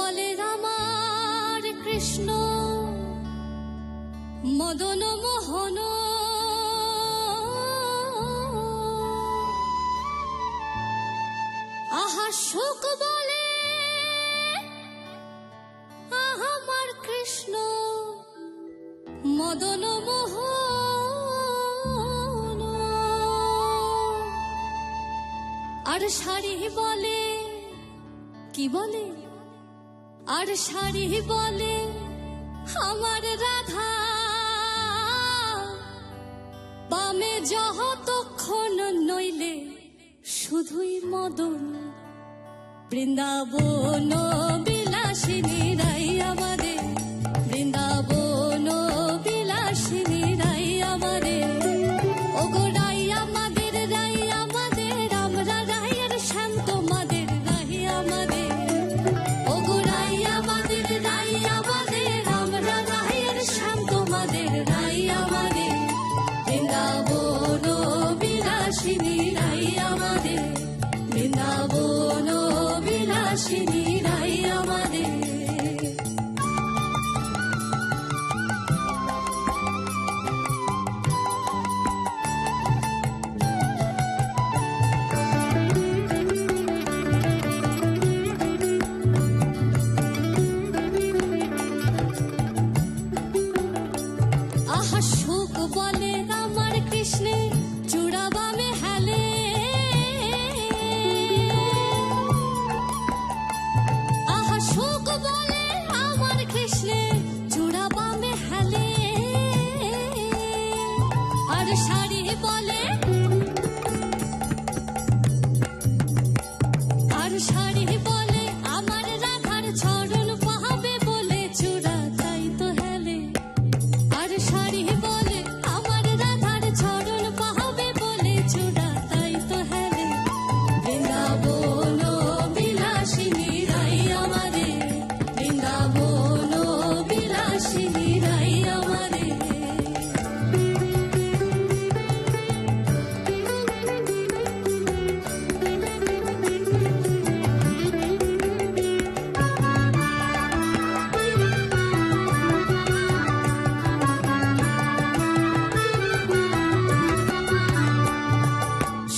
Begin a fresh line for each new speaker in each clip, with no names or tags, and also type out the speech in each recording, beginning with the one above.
বলে আমার কৃষ্ণ মদন মোহন, আহা সুখ বলে আমার কৃষ্ণ মদন মোহন, আর শাড়ি বলে কি বলে, আর শাড়ি বলে আমার রাধা, বামে যতক্ষণ নইলে শুধুই মদন। বৃন্দাবন বিলাসিনী রাই আমাদের, বৃন্দাবন বিলাসিনী রাই আমাদের, ওগো রাই আমাদের, রাই আমাদের, আমরা রাইয়ের শ্যাম তোমাদের রাই আমাদের, ওগো রাই আমাদের, রাই আমাদের, আমরা রাইয়ের শ্যাম তোমাদের রাই আমাদের, বৃন্দাবন বিলাসিনী রাই আমাদের, বৃন্দাবন বিলাসিনী রাই আমাদের। আহা সুখ বলে আমার কৃষ্ণের চূড়া বামে হেলে, আহা সুখ বলে আমার কৃষ্ণের চূড়া বামে হেলে, আর শাড়ি বলে, আর শাড়ি বলে আমার রাধার চরণ পাবে বলে চূড়া তাই তো হেলে, আর শাড়ি বলে আমার রাধার চরণ পাবে বলে চূড়া তাই তো হেলে, বৃন্দাবন বিলাসিনী রাই আমাদের, বৃন্দাবন বিলাসিনী রাই আমাদের।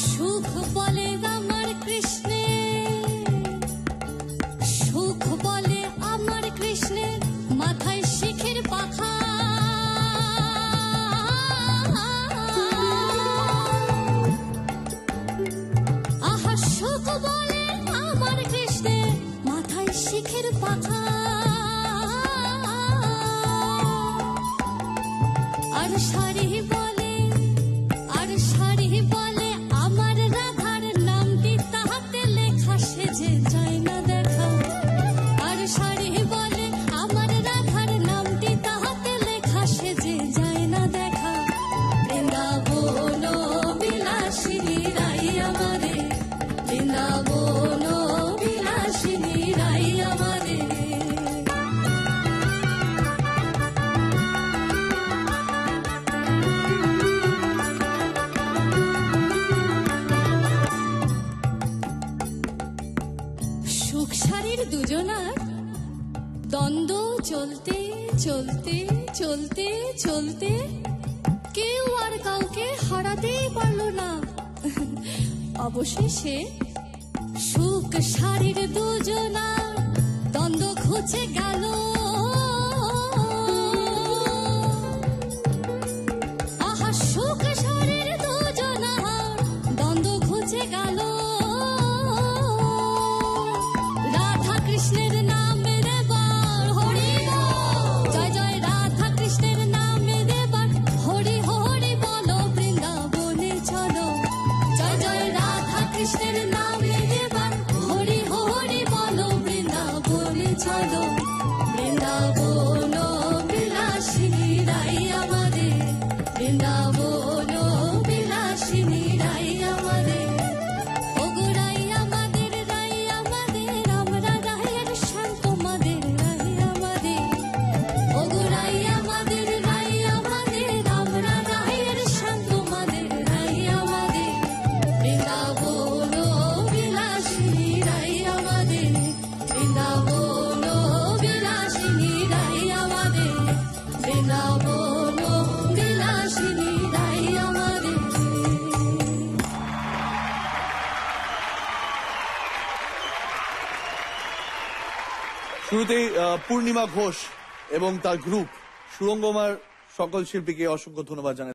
সুখ বলে আমার কৃষ্ণের, সুখ বলে আমার কৃষ্ণের মাথায় শিখের পাখা, আহা সুখ বলে আমার কৃষ্ণের মাথায় শিখের পাখা, আর শাড়ি বলে, আর শাড়ি বলে আমার রাধার নামটি তাহাতে লেখা সেজে যায় না দেখা, আর শাড়ি বলে আমার রাধার নামটি তাহাতে লেখা সেজে যায় না দেখা, বৃন্দাবন বিলাসিনী রাই আমাদের, বৃন্দাবন বিলাসিনী রাই আমাদের। সুখ শাড়ির দুজনার দ্বন্দ্ব চলতে চলতে চলতে চলতে কেউ আর কাউকে হারাতেই পারল না, অবশেষে সুখ শাড়ির দুজনার দ্বন্দ্ব ঘুচে গেল, আহা সুখ শাড়ির দুজনার দ্বন্দ্ব ঘুচে গেল, রাধা কৃষ্ণের নামে রেবার হরি বল, জয় জয় রাধা কৃষ্ণের নামে রেবার হরি হরি বলো, বৃন্দাবনে চলো, জয় জয় রাধা কৃষ্ণের নামে রেবার হরি হরি বলো, বৃন্দাবনে চলো,
শুরুতেই পূর্ণিমা ঘোষ এবং তার গ্রুপ সুরঙ্গমার সকল শিল্পীকে অসংখ্য ধন্যবাদ জানাই।